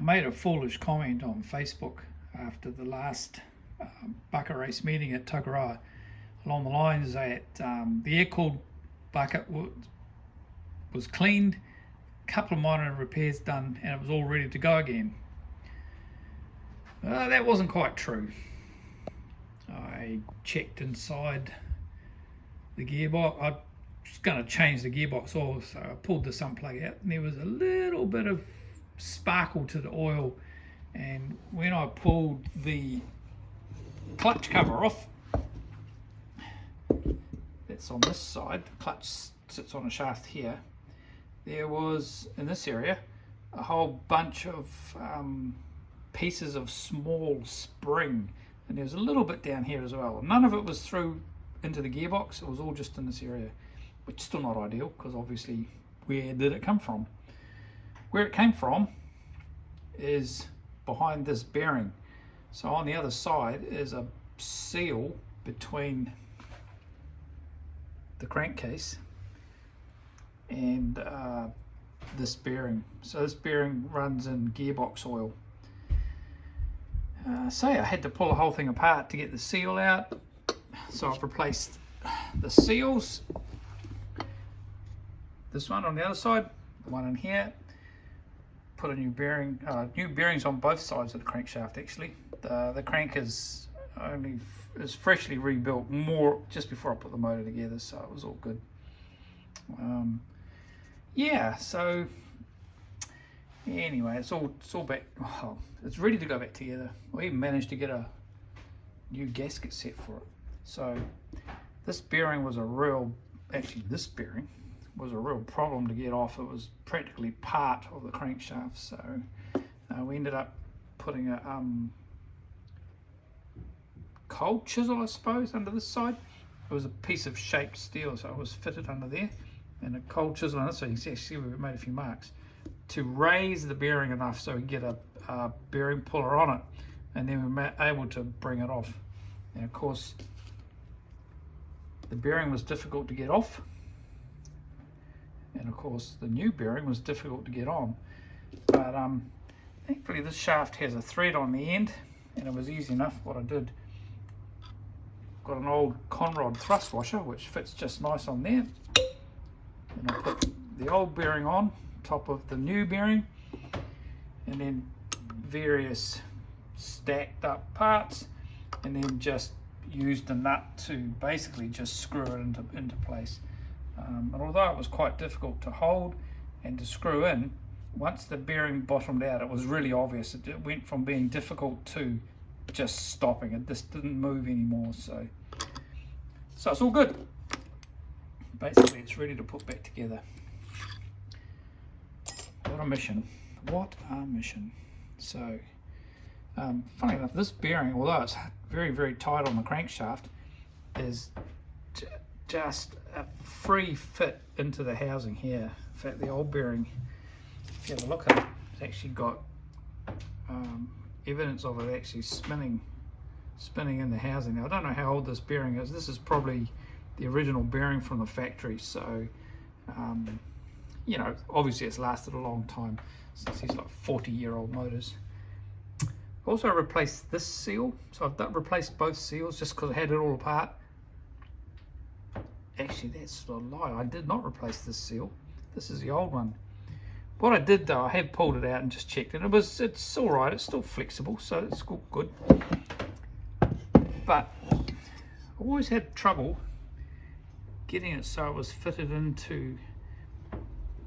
I made a foolish comment on Facebook after the last bucket race meeting at Tokoroa, along the lines that the air-cooled bucket was cleaned, a couple of minor repairs done, and it was all ready to go again. That wasn't quite true. I checked inside the gearbox. I was going to change the gearbox oil, so I pulled the sump plug out, and there was a little bit of sparkle to the oil. And when I pulled the clutch cover off, that's on this side, the clutch sits on a shaft here, there was, in this area, a whole bunch of pieces of small spring, and there was a little bit down here as well. None of it was through into the gearbox, it was all just in this area, which is still not ideal, because obviously where did it come from? Where it came from is behind this bearing. So on the other side is a seal between the crankcase and this bearing. So this bearing runs in gearbox oil. So I had to pull the whole thing apart to get the seal out. So I've replaced the seals, this one on the other side, the one in here, put a new bearing, new bearings on both sides of the crankshaft actually. The crank is freshly rebuilt more just before I put the motor together, so it was all good. Yeah, so anyway, it's all back. Well, it's ready to go back together. We even managed to get a new gasket set for it. So this bearing was this bearing was a real problem to get off. It was practically part of the crankshaft, so we ended up putting a cold chisel, I suppose, under this side. It was a piece of shaped steel, so it was fitted under there, and a cold chisel on this side. You can see we've made a few marks to raise the bearing enough so we get a bearing puller on it, and then we were able to bring it off. And of course the bearing was difficult to get off, and of course the new bearing was difficult to get on, but thankfully this shaft has a thread on the end, and it was easy enough. What I did, got an old conrod thrust washer which fits just nice on there, and I put the old bearing on top of the new bearing, and then various stacked up parts, and then just used a nut to basically just screw it into place. And although it was quite difficult to hold and to screw in, once the bearing bottomed out, it was really obvious. It went from being difficult to just stopping. It just didn't move anymore. So it's all good. Basically, it's ready to put back together. What a mission. What a mission. So, funny enough, this bearing, although it's very, very tight on the crankshaft, is just a free fit into the housing here. In fact, the old bearing, if you have a look at it, it's actually got evidence of it actually spinning in the housing. Now, I don't know how old this bearing is. This is probably the original bearing from the factory, so you know, obviously it's lasted a long time since these like 40-year-old motors. Also replaced this seal, so I've replaced both seals just because I had it all apart. Actually, that's a lie, I did not replace this seal. This is the old one. What I did though, I have pulled it out and just checked it. It's all right, it's still flexible, so it's good. But I always had trouble getting it so it was fitted into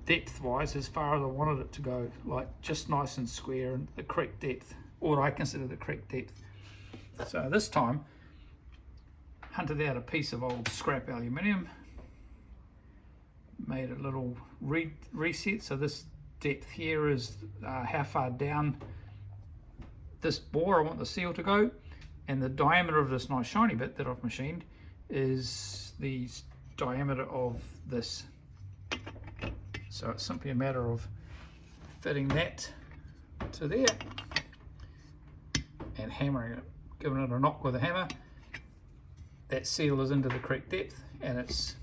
depth-wise as far as I wanted it to go, like just nice and square and the correct depth, or what I consider the correct depth. So this time, hunted out a piece of old scrap aluminium, made a little reset. So this depth here is how far down this bore I want the seal to go, and the diameter of this nice shiny bit that I've machined is the diameter of this. So it's simply a matter of fitting that to there and hammering it, giving it a knock with a hammer. That seal is into the correct depth and it's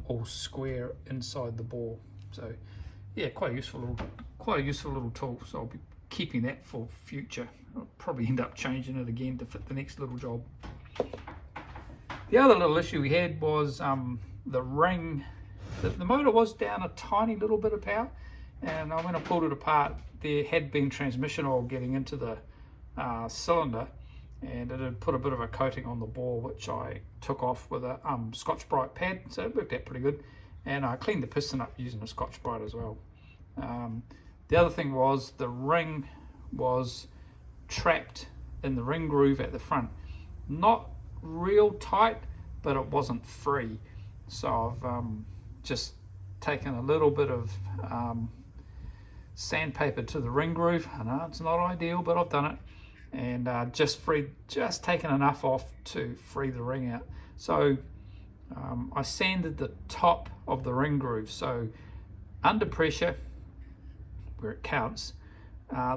all square inside the bore. So yeah, quite a useful little tool. So I'll be keeping that for future. I'll probably end up changing it again to fit the next little job. The other little issue we had was the ring. The motor was down a tiny little bit of power, and when I pulled it apart, there had been transmission oil getting into the cylinder, and it had put a bit of a coating on the bore, which I took off with a Scotch-Brite pad, so it worked out pretty good. And I cleaned the piston up using a Scotch-Brite as well. The other thing was the ring was trapped in the ring groove at the front. Not real tight, but it wasn't free. So I've just taken a little bit of sandpaper to the ring groove. I know it's not ideal, but I've done it, and just taken enough off to free the ring out. So I sanded the top of the ring groove, so under pressure, where it counts,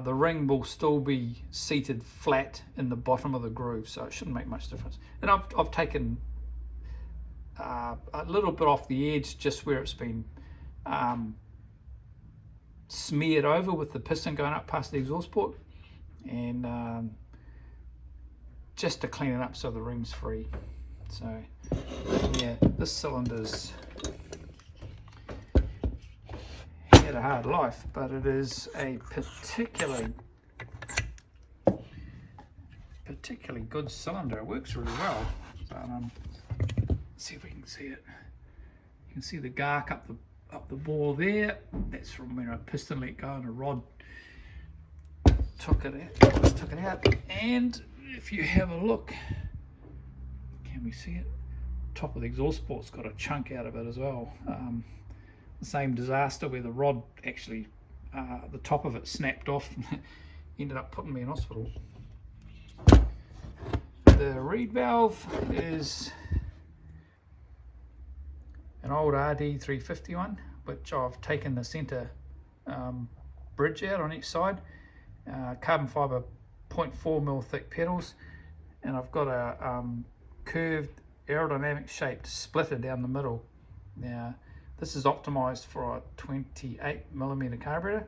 the ring will still be seated flat in the bottom of the groove, so it shouldn't make much difference. And I've taken a little bit off the edge, just where it's been smeared over with the piston going up past the exhaust port, and just to clean it up so the ring's free. So yeah, this cylinder's had a hard life, but it is a particularly good cylinder. It works really well. So, let's see if we can see it. You can see the gark up the bore there. That's from when a piston let go and a rod took it out. And if you have a look, can we see it? Top of the exhaust port's got a chunk out of it as well. The same disaster where the rod actually, the top of it snapped off and ended up putting me in hospital. The reed valve is an old RD351, which I've taken the center bridge out on each side, carbon fiber 0.4mm thick pedals, and I've got a curved aerodynamic shaped splitter down the middle. Now this is optimized for a 28mm carburetor,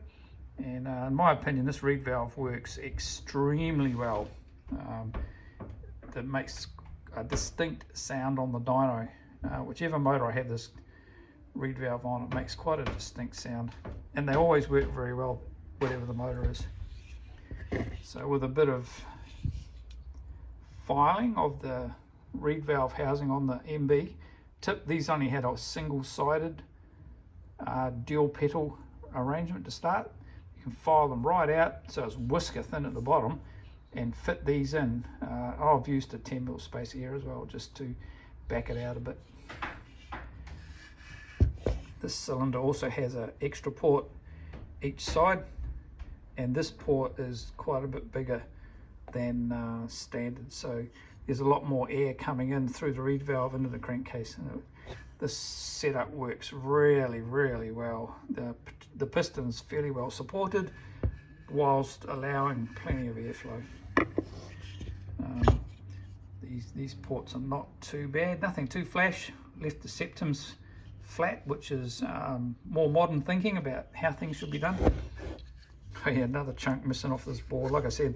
and in my opinion this reed valve works extremely well. That makes a distinct sound on the dyno. Whichever motor I have this reed valve on, it makes quite a distinct sound, and they always work very well whatever the motor is. So with a bit of filing of the reed valve housing on the MB tip, these only had a single-sided dual petal arrangement to start. You can file them right out so it's whisker thin at the bottom and fit these in. I've used a 10mm spacer here as well, just to back it out a bit. This cylinder also has an extra port each side, and this port is quite a bit bigger than standard, so there's a lot more air coming in through the reed valve into the crankcase. And this setup works really, really well. The piston's fairly well supported whilst allowing plenty of airflow. These ports are not too bad, nothing too flash. Left the septums flat, which is more modern thinking about how things should be done. Oh yeah, another chunk missing off this board. Like I said,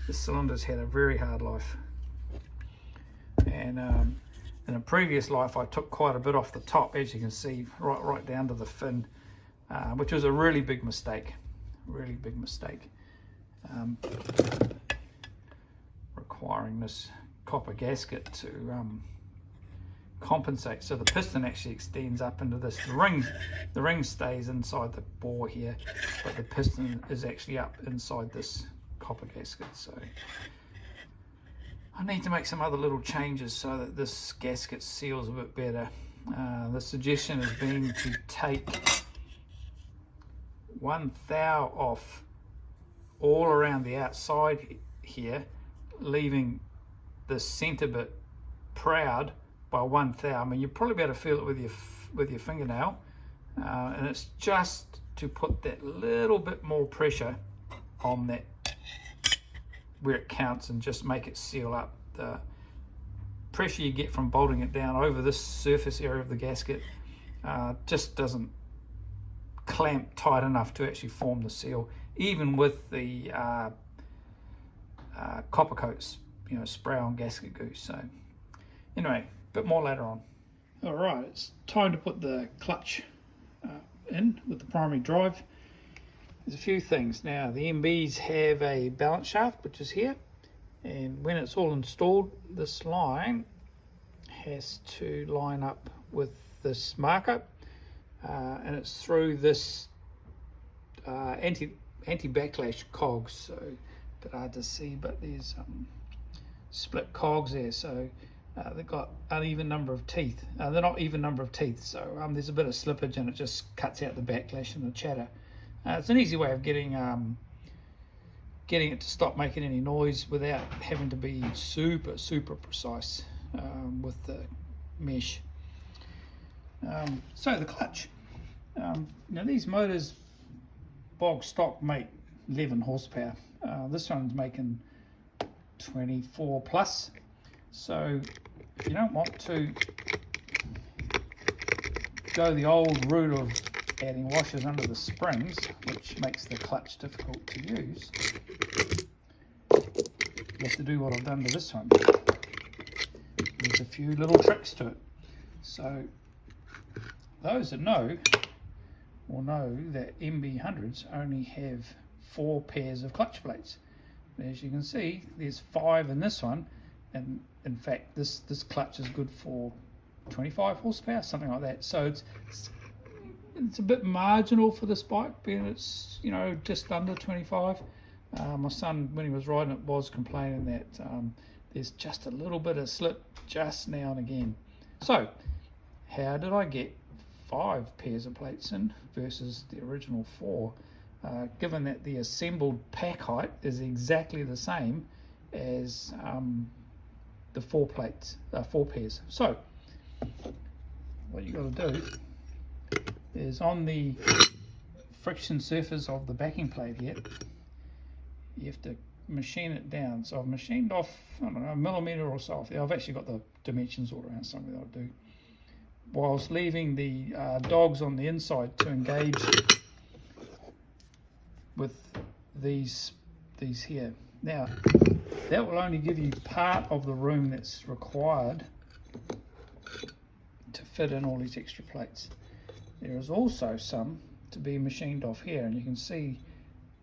this cylinder's had a very hard life. And in a previous life I took quite a bit off the top, as you can see, right down to the fin, which was a really big mistake. Requiring this copper gasket to compensate, so the piston actually extends up into this. The ring stays inside the bore here, but the piston is actually up inside this copper gasket. So I need to make some other little changes so that this gasket seals a bit better. The suggestion has been to take 1 thou off all around the outside here, leaving the center bit proud by 1 thou. I mean, you'll probably be able to feel it with your fingernail, and it's just to put that little bit more pressure on that where it counts and just make it seal up. The pressure you get from bolting it down over this surface area of the gasket just doesn't clamp tight enough to actually form the seal, even with the copper coats, you know, spray on gasket goose. So anyway, a bit more later on. All right, it's time to put the clutch in with the primary drive. There's a few things. Now, the MBs have a balance shaft, which is here, and when it's all installed, this line has to line up with this marker, and it's through this anti-backlash cogs, so a bit hard to see, but there's split cogs there, so they've got uneven number of teeth. They're not even number of teeth, so there's a bit of slippage and it just cuts out the backlash and the chatter. It's an easy way of getting it to stop making any noise without having to be super precise with the mesh. So the clutch. Now these motors, bog stock, make 11 horsepower. This one's making 24 plus. So if you don't want to go the old route of adding washers under the springs, which makes the clutch difficult to use, you have to do what I've done to this one. There's a few little tricks to it. So those that know will know that MB100s only have 4 pairs of clutch plates. As you can see, there's 5 in this one, and in fact this clutch is good for 25 horsepower, something like that. So it's a bit marginal for this bike, being it's, you know, just under 25. My son, when he was riding it, was complaining that there's just a little bit of slip just now and again. So how did I get 5 pairs of plates in versus the original 4, given that the assembled pack height is exactly the same as the 4 pairs? So what you got to do is, on the friction surface of the backing plate here, you have to machine it down. So I've machined off, I don't know, a millimetre or so off there. I've actually got the dimensions all around, something that I'll do, whilst leaving the dogs on the inside to engage with these here. Now that will only give you part of the room that's required to fit in all these extra plates. There is also some to be machined off here, and you can see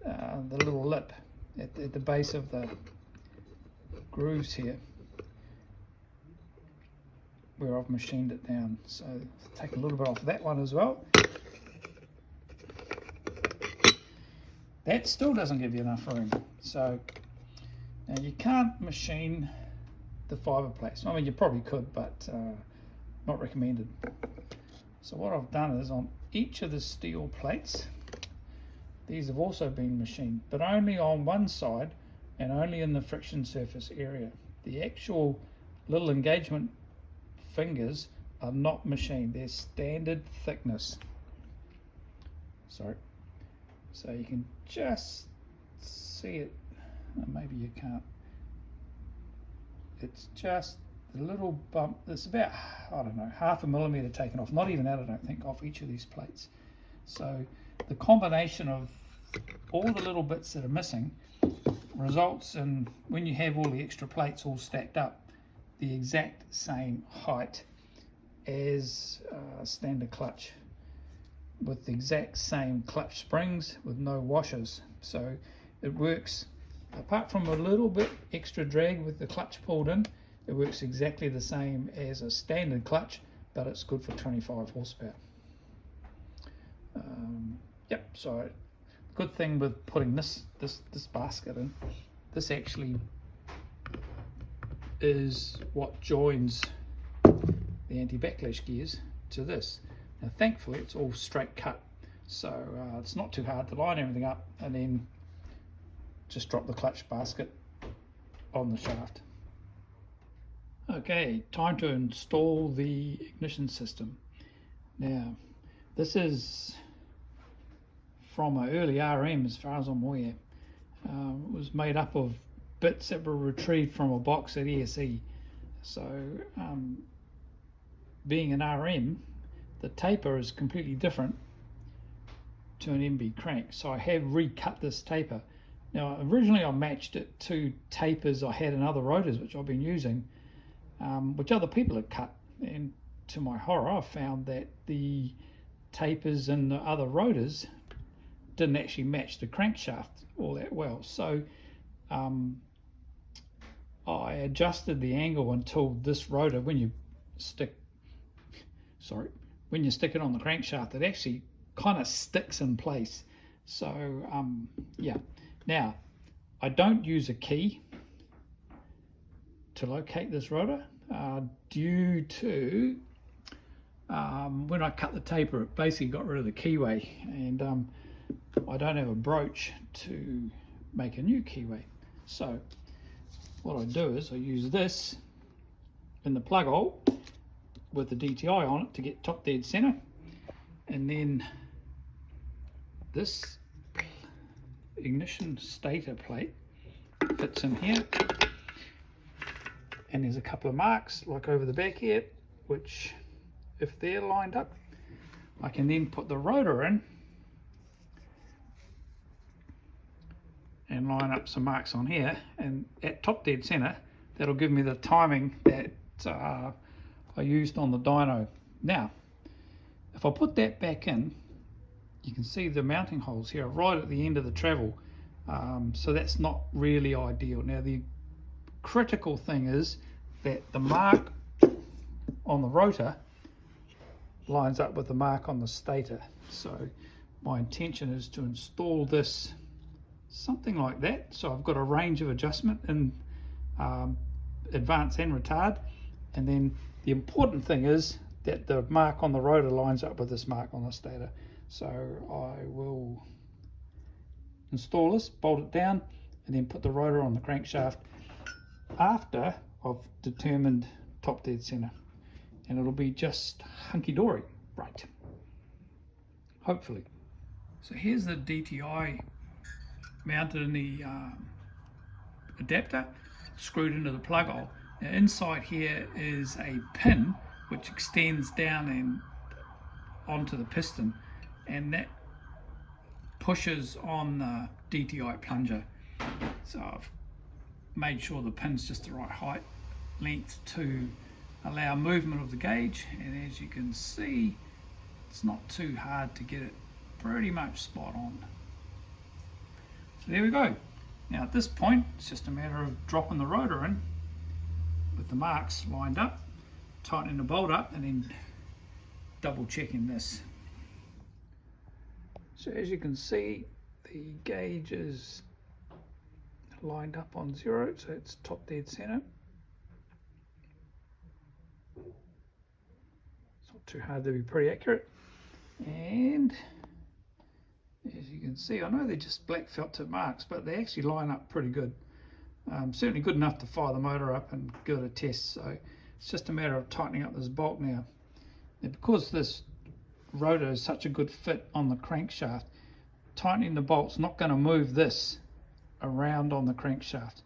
the little lip at the base of the grooves here where I've machined it down. So take a little bit off that one as well. That still doesn't give you enough room. So now you can't machine the fibre plates. I mean, you probably could, but not recommended. So what I've done is, on each of the steel plates, these have also been machined, but only on one side and only in the friction surface area. The actual little engagement fingers are not machined, they're standard thickness. Sorry. So you can just see it, maybe you can't. It's just a little bump. It's about, I don't know, half a millimetre taken off, not even that, I don't think, off each of these plates. So the combination of all the little bits that are missing results in, when you have all the extra plates all stacked up, the exact same height as standard clutch, with the exact same clutch springs with no washers. So it works, apart from a little bit extra drag with the clutch pulled in, it works exactly the same as a standard clutch, but it's good for 25 horsepower. Yep, so good thing with putting this basket in, this actually is what joins the anti-backlash gears to this. Now thankfully it's all straight cut, so it's not too hard to line everything up and then just drop the clutch basket on the shaft. Okay, time to install the ignition system. Now this is from an early RM as far as I'm aware. It was made up of bits that were retrieved from a box at ESE. So being an RM, the taper is completely different to an MB crank, so I have recut this taper. Now originally I matched it to tapers I had in other rotors which I've been using, which other people had cut, and to my horror I found that the tapers in the other rotors didn't actually match the crankshaft all that well. So I adjusted the angle until this rotor, when you stick it on the crankshaft, it actually kind of sticks in place. So yeah, now I don't use a key to locate this rotor due to when I cut the taper it basically got rid of the keyway, and I don't have a broach to make a new keyway. So what I do is I use this in the plug hole with the DTI on it to get top dead center, and then this ignition stator plate fits in here, and there's a couple of marks like over the back here, which if they're lined up I can then put the rotor in and line up some marks on here, and at top dead center that'll give me the timing that I used on the dyno. Now if I put that back in, you can see the mounting holes here right at the end of the travel, so that's not really ideal. Now the critical thing is that the mark on the rotor lines up with the mark on the stator, so my intention is to install this something like that, so I've got a range of adjustment in advance and retard, and then the important thing is that the mark on the rotor lines up with this mark on the stator. So I will install this, bolt it down, and then put the rotor on the crankshaft after I've determined top dead center, and it'll be just hunky-dory, right? Hopefully. So here's the DTI mounted in the adapter, screwed into the plug hole. Now inside here is a pin which extends down and onto the piston, and that pushes on the DTI plunger. So I've made sure the pin's just the right height, length to allow movement of the gauge, and as you can see it's not too hard to get it pretty much spot on. So there we go. Now at this point it's just a matter of dropping the rotor in with the marks lined up, tightening the bolt up, and then double checking this. So as you can see the gauge is lined up on 0, so it's top dead center. It's not too hard to be pretty accurate, and as you can see, I know they're just black felt tip marks, but they actually line up pretty good. Certainly good enough to fire the motor up and give it a test. So it's just a matter of tightening up this bolt now. And because this rotor is such a good fit on the crankshaft, tightening the bolt's not going to move this around on the crankshaft.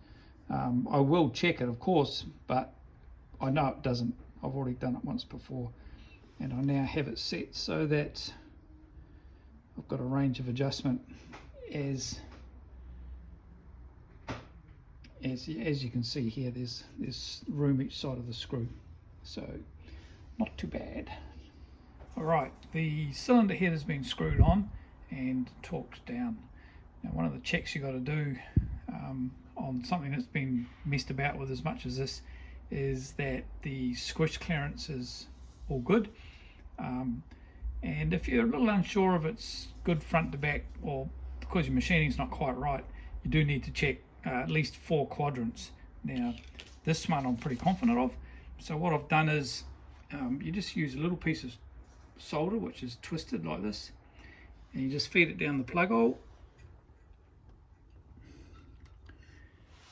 I will check it, of course, but I know it doesn't. I've already done it once before, and I now have it set so that I've got a range of adjustment as you can see here. There's room each side of the screw, so not too bad. Alright, the cylinder head has been screwed on and torqued down. Now one of the checks you got to do on something that's been messed about with as much as this is that the squish clearance is all good. And if you're a little unsure if it's good front to back, or because your machining's not quite right, you do need to check at least 4 quadrants. Now this one I'm pretty confident of, so what I've done is you just use a little piece of solder which is twisted like this, and you just feed it down the plug hole,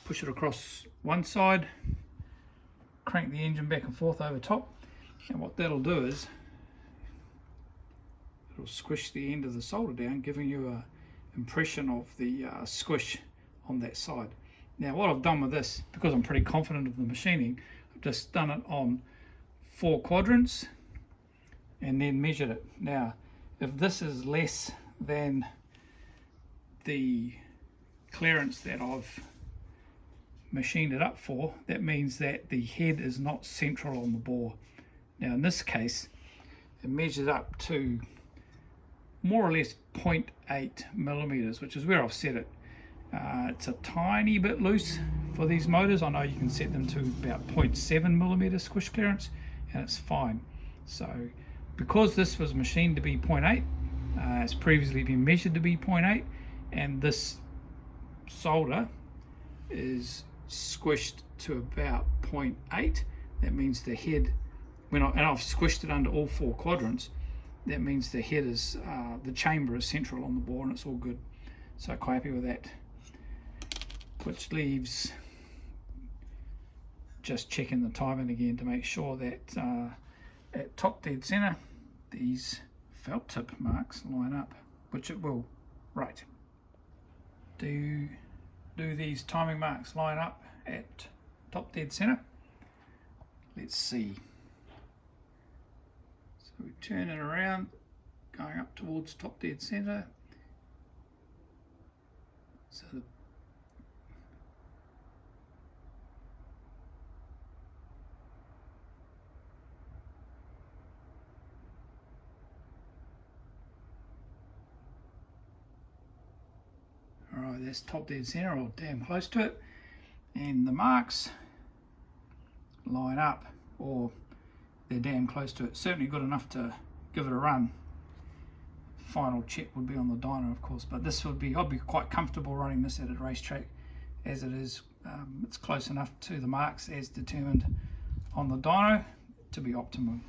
push it across one side, crank the engine back and forth over top, and what that'll do is it'll squish the end of the solder down, giving you an impression of the squish on that side. Now what I've done with this, because I'm pretty confident of the machining, I've just done it on 4 quadrants and then measured it. Now if this is less than the clearance that I've machined it up for, that means that the head is not central on the bore. Now in this case it measures up to more or less 0.8 millimeters, which is where I've set it. It's a tiny bit loose for these motors. I know you can set them to about 0.7 millimeter squish clearance and it's fine. So because this was machined to be 0.8, it's previously been measured to be 0.8, and this solder is squished to about 0.8. That means the head, and I've squished it under all 4 quadrants, that means the head is, the chamber is central on the bore and it's all good. So quite happy with that. Which leaves just checking the timing again to make sure that at top dead center these felt tip marks line up, which it will. Right. Do these timing marks line up at top dead center? Let's see. So we turn it around, going up towards top dead center. So alright, that's top dead center, or damn close to it, and the marks line up, or they're damn close to it. Certainly good enough to give it a run. Final check would be on the dyno, of course, but this would be, I'd be quite comfortable running this at a racetrack as it is. It's close enough to the marks as determined on the dyno to be optimum.